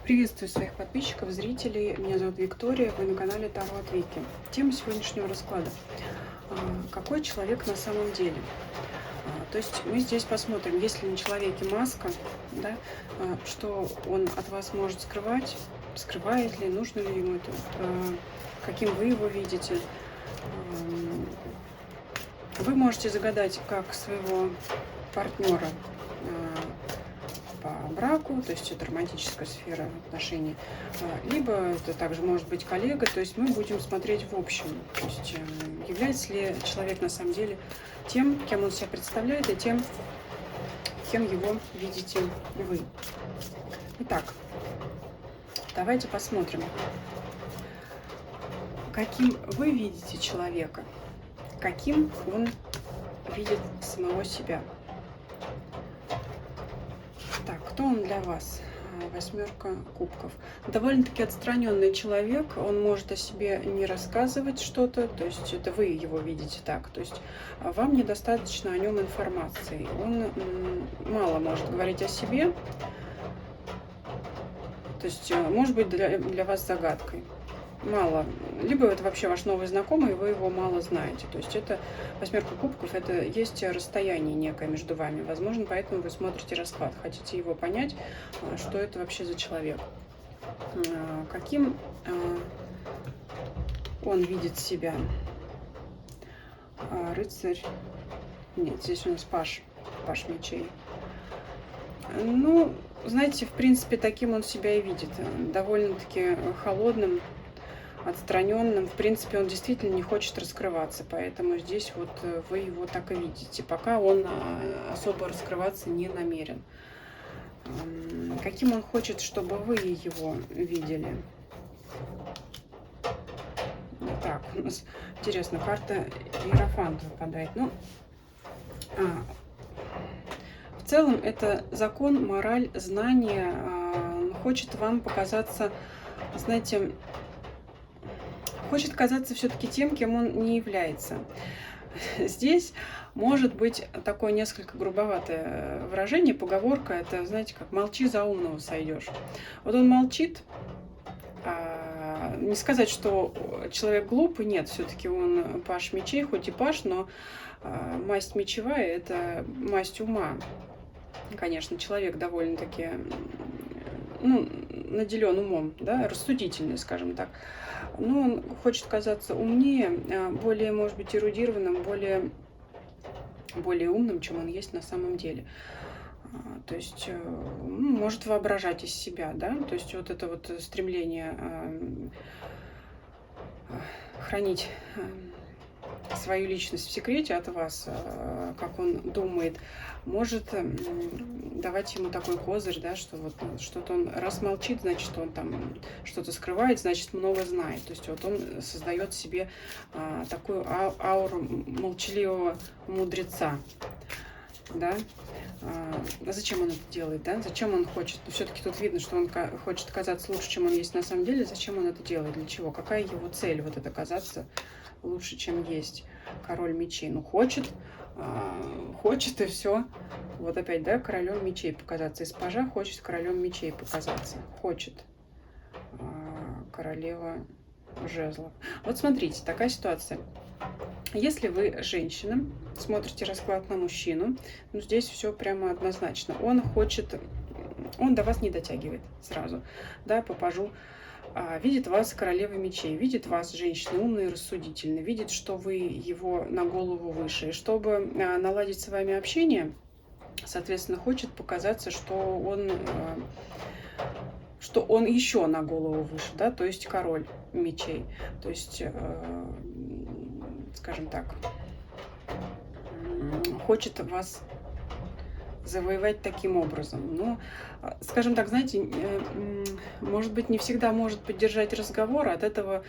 Приветствую своих подписчиков, зрителей. Меня зовут Виктория, вы на канале Таро от Вики. Тема сегодняшнего расклада. Какой человек на самом деле? То есть мы здесь посмотрим, есть ли на человеке маска, да, что он от вас может скрывать, скрывает ли, нужно ли ему это, каким вы его видите. Вы можете загадать как своего партнера по браку, то есть это романтическая сфера отношений, либо это также может быть коллега, то есть мы будем смотреть в общем, то есть является ли человек на самом деле тем, кем он себя представляет, и тем, кем его видите вы. Итак, давайте посмотрим, каким вы видите человека, каким он видит самого себя. Так, кто он для вас? Восьмерка кубков. Довольно-таки отстраненный человек, он может о себе не рассказывать что-то, то есть это вы его видите так, то есть вам недостаточно о нем информации. Он мало может говорить о себе, то есть может быть для вас загадкой. Мало. Либо это вообще ваш новый знакомый, и вы его мало знаете. То есть это восьмерка кубков, это есть расстояние некое между вами. Возможно, поэтому вы смотрите расклад, хотите его понять, что это вообще за человек. Каким он видит себя. Рыцарь. Нет, здесь у нас паш мечей. Ну, знаете, в принципе, таким он себя и видит. Довольно-таки холодным, отстраненным. В принципе, он действительно не хочет раскрываться, поэтому здесь вот вы его так и видите. Пока он особо раскрываться не намерен. Каким он хочет, чтобы вы его видели? Так, у нас, интересно, карта Иерофант выпадает. Ну, в целом, это закон, мораль, знание. Он хочет вам показаться, знаете, хочет казаться все-таки тем, кем он не является. Здесь может быть такое несколько грубоватое выражение, поговорка, это, знаете, как «молчи, за умного сойдешь». Вот он молчит, не сказать, что человек глупый, нет, все-таки он паш мечей, хоть и паш, но масть мечевая – это масть ума. Конечно, человек довольно-таки наделен умом, да, рассудительный, скажем так. Но он хочет казаться умнее, более, может быть, эрудированным, более умным, чем он есть на самом деле. То есть может воображать из себя, да, то есть вот это вот стремление хранить свою личность в секрете от вас, как он думает, может давать ему такой козырь, да, что вот что-то он раз молчит, значит, он там что-то скрывает, значит, много знает. То есть вот он создает себе такую ауру молчаливого мудреца, да. Зачем он это делает, да? Зачем он хочет? Все-таки тут видно, что он хочет казаться лучше, чем он есть на самом деле. Зачем он это делает? Для чего? Какая его цель? Вот это казаться лучше, чем есть. Король мечей. Ну, хочет и все. Вот опять, да, королем мечей показаться. Из пажа хочет королем мечей показаться. Хочет. Королева жезлов. Вот смотрите, такая ситуация. Если вы женщина, смотрите расклад на мужчину, ну, здесь все прямо однозначно. Он до вас не дотягивает сразу, да, по пажу. Видит вас королевой мечей, видит вас женщина умная и рассудительная, видит, что вы его на голову выше. И чтобы наладить с вами общение, соответственно, хочет показаться, что он еще на голову выше, да, то есть король мечей. То есть, скажем так, хочет вас завоевать таким образом. Но, скажем так, знаете, может быть, не всегда может поддержать разговор, от этого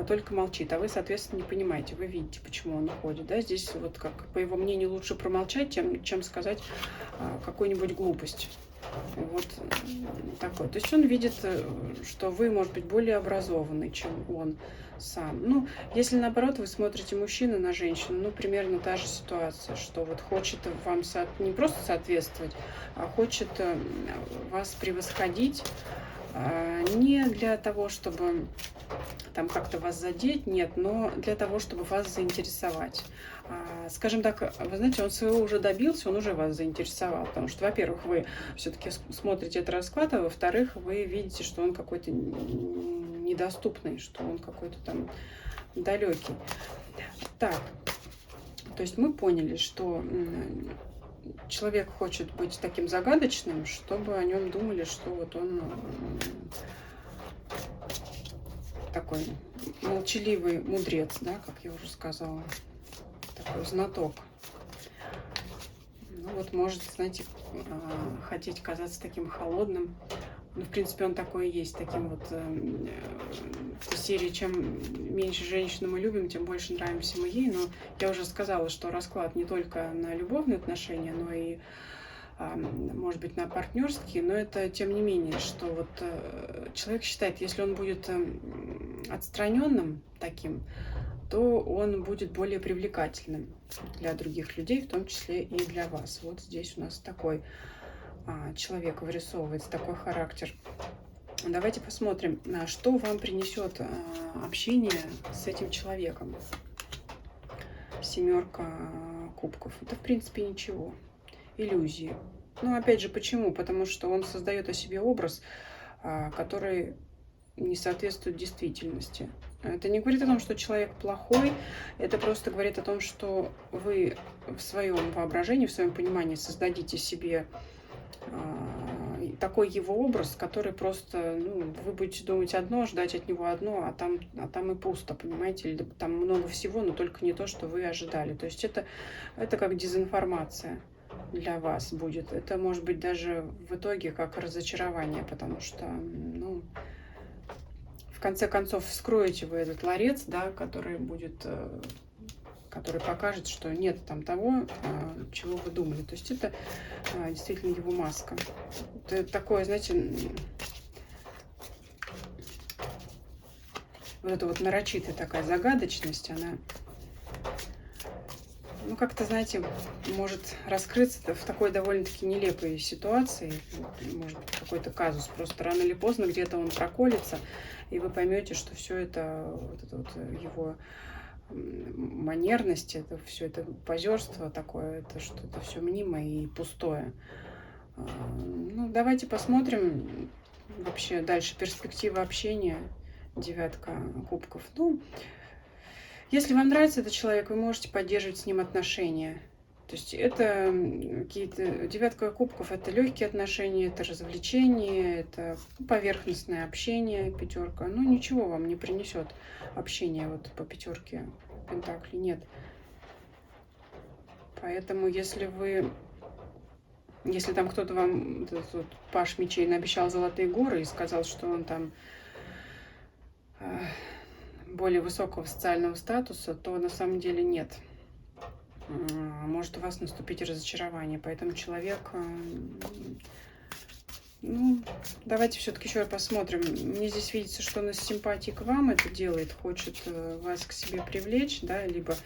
только молчит, а вы, соответственно, не понимаете, вы видите, почему он уходит. Да? Здесь, вот как по его мнению, лучше промолчать, чем сказать какую-нибудь глупость. Вот такой. То есть он видит, что вы, может быть, более образованный, чем он сам. Ну, если наоборот вы смотрите мужчину на женщину, ну, примерно та же ситуация, что вот хочет вам не просто соответствовать, а хочет вас превосходить, Не для того, чтобы там как-то вас задеть, нет, но для того, чтобы вас заинтересовать. Скажем так, вы знаете, он своего уже добился, он уже вас заинтересовал, потому что, во-первых, вы все-таки смотрите этот расклад, а во-вторых, вы видите, что он какой-то недоступный, что он какой-то там далекий. Так, то есть мы поняли, что человек хочет быть таким загадочным, чтобы о нем думали, что вот он такой молчаливый мудрец, да, как я уже сказала, такой знаток. Ну вот, может, знаете, хотеть казаться таким холодным. Ну, в принципе, он такой и есть, таким вот в серии «Чем меньше женщину мы любим, тем больше нравимся мы ей». Но я уже сказала, что расклад не только на любовные отношения, но и, может быть, на партнерские. Но это, тем не менее, что вот человек считает, если он будет отстраненным таким, то он будет более привлекательным для других людей, в том числе и для вас. Вот здесь у нас такой человек вырисовывается, такой характер. Давайте посмотрим, что вам принесет общение с этим человеком. Семерка кубков. Это, в принципе, ничего. Иллюзии. Ну, опять же, почему? Потому что он создает о себе образ, который не соответствует действительности. Это не говорит о том, что человек плохой, это просто говорит о том, что вы в своем воображении, в своем понимании создадите себе такой его образ, который просто, ну, вы будете думать одно, ждать от него одно, а там и пусто, понимаете, или там много всего, но только не то, что вы ожидали. То есть это как дезинформация для вас будет. Это может быть даже в итоге как разочарование, потому что, ну, в конце концов, вскроете вы этот ларец, да, который покажет, что нет там того, чего вы думали. То есть это действительно его маска. Это такое, знаете, вот эта вот нарочитая такая загадочность, она, ну, как-то, знаете, может раскрыться в такой довольно-таки нелепой ситуации. Может быть, какой-то казус. Просто рано или поздно где-то он проколется, и вы поймете, что все это, вот это вот его манерность, это все это позерство такое, это что-то все мнимое и пустое. Ну, давайте посмотрим вообще дальше перспективы общения. Девятка кубков. Ну, если вам нравится этот человек, вы можете поддерживать с ним отношения. То есть это какие-то... Девятка кубков — это легкие отношения, это развлечения, это поверхностное общение, пятерка. Ну, ничего вам не принесет общение вот по пятерке пентаклей, нет. Поэтому если там кто-то вам, вот, паш мечей, наобещал золотые горы и сказал, что он там более высокого социального статуса, то на самом деле нет. Может у вас наступить разочарование. Поэтому человек... Ну, давайте все-таки еще посмотрим. Мне здесь видится, что он из симпатии к вам это делает, хочет вас к себе привлечь, да, либо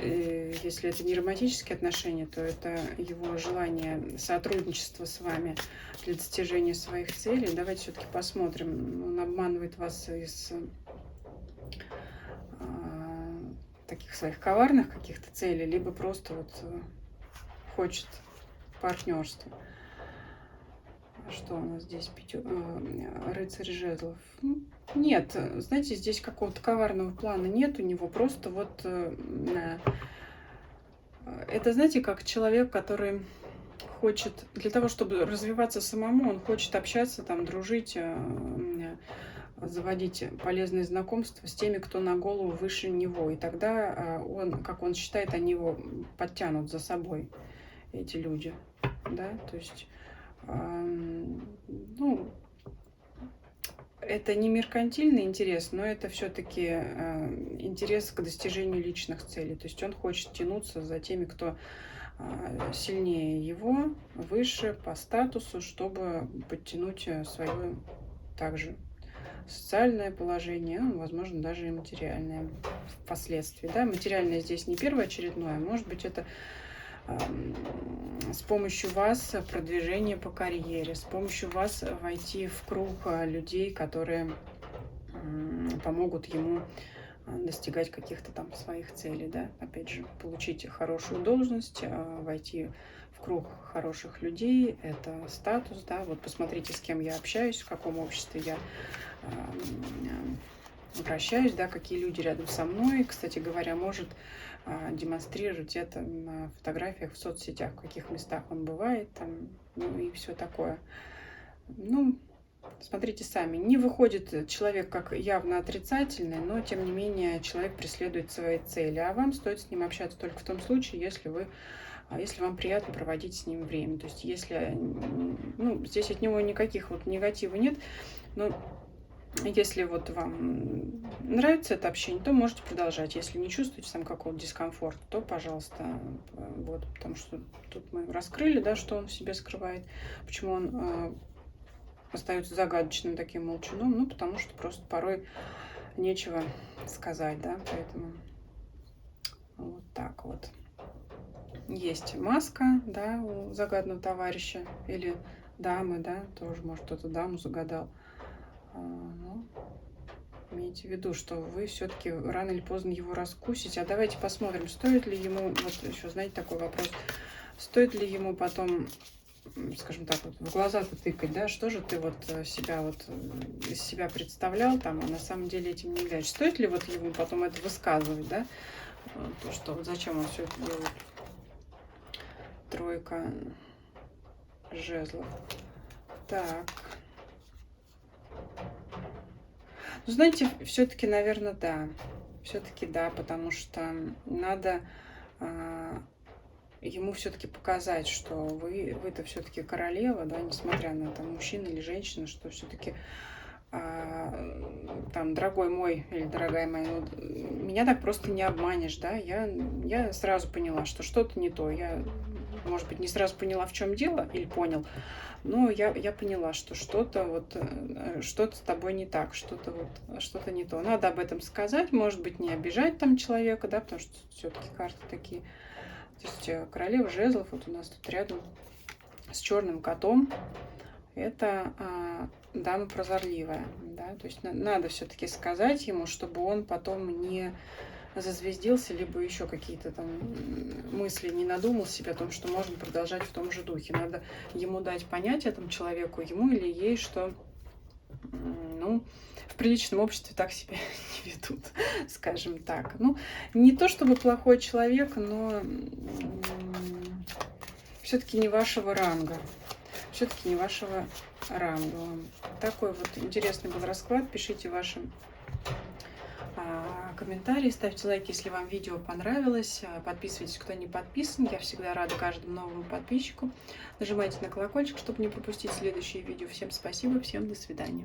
если это не романтические отношения, то это его желание сотрудничества с вами для достижения своих целей. Давайте все-таки посмотрим. Он обманывает вас из таких своих коварных каких-то целей, либо просто вот хочет партнерства. Что у нас здесь? Рыцарь жезлов. Нет, знаете, здесь какого-то коварного плана нет у него. Просто вот это, знаете, как человек, который хочет, для того, чтобы развиваться самому, он хочет общаться, там, дружить, заводить полезные знакомства с теми, кто на голову выше него. И тогда он, как он считает, они его подтянут за собой, эти люди. Да, то есть... Ну, это не меркантильный интерес, но это все-таки интерес к достижению личных целей. То есть он хочет тянуться за теми, кто сильнее его, выше по статусу, чтобы подтянуть свое также социальное положение, ну, возможно, даже и материальное впоследствии. Да? Материальное здесь не первоочередное, может быть, это с помощью вас продвижение по карьере, с помощью вас войти в круг людей, которые помогут ему достигать каких-то там своих целей, да, опять же, получить хорошую должность, войти в круг хороших людей, это статус, да, вот посмотрите, с кем я общаюсь, в каком обществе я вращаюсь, да, какие люди рядом со мной, кстати говоря, может демонстрировать это на фотографиях в соцсетях, в каких местах он бывает, там, ну и все такое. Ну, смотрите сами, не выходит человек как явно отрицательный, но тем не менее человек преследует свои цели, а вам стоит с ним общаться только в том случае, если вам приятно проводить с ним время. То есть если, ну, здесь от него никаких вот негатива нет, но если вот вам нравится это общение, то можете продолжать. Если не чувствуете там какого-то дискомфорта, то, пожалуйста, вот, потому что тут мы раскрыли, да, что он в себе скрывает, почему он остается загадочным таким молчуном, ну, потому что просто порой нечего сказать, да, поэтому вот так вот. Есть маска, да, у загадного товарища или дамы, да, тоже, может, кто-то даму загадал. Ну, имейте в виду, что вы все-таки рано или поздно его раскусите. А давайте посмотрим, стоит ли ему, вот еще, знаете, такой вопрос, стоит ли ему потом, скажем так, вот в глаза-то тыкать, да, что же ты вот себя вот из себя представлял там, а на самом деле этим не являешься. Стоит ли вот ему потом это высказывать, да, то, что вот зачем он все это делает. Тройка жезлов. Так. Ну, знаете, все-таки, наверное, да. Все-таки да, потому что надо ему все-таки показать, что вы-то все-таки королева, да, несмотря на там мужчина или женщина, что все-таки там, дорогой мой или дорогая моя, ну, меня так просто не обманешь, да, я сразу поняла, что что-то не то, я, может быть, не сразу поняла, в чем дело, или понял, но я поняла, что что-то вот, что-то с тобой не так, что-то не то. Надо об этом сказать, может быть, не обижать там человека, да, потому что все-таки карты такие. То есть королева жезлов, вот у нас тут рядом с черным котом, это дама прозорливая, да, то есть надо все-таки сказать ему, чтобы он потом не зазвездился, либо еще какие-то там мысли не надумал себе о том, что можно продолжать в том же духе. Надо ему дать понять этому человеку, ему или ей, что, ну, в приличном обществе так себя не ведут, скажем так. Ну, не то чтобы плохой человек, но все-таки не вашего ранга. Все-таки не вашего ранга. Такой вот интересный был расклад. Пишите ваши комментарии, ставьте лайки, если вам видео понравилось. Подписывайтесь, кто не подписан. Я всегда рада каждому новому подписчику. Нажимайте на колокольчик, чтобы не пропустить следующие видео. Всем спасибо, всем до свидания.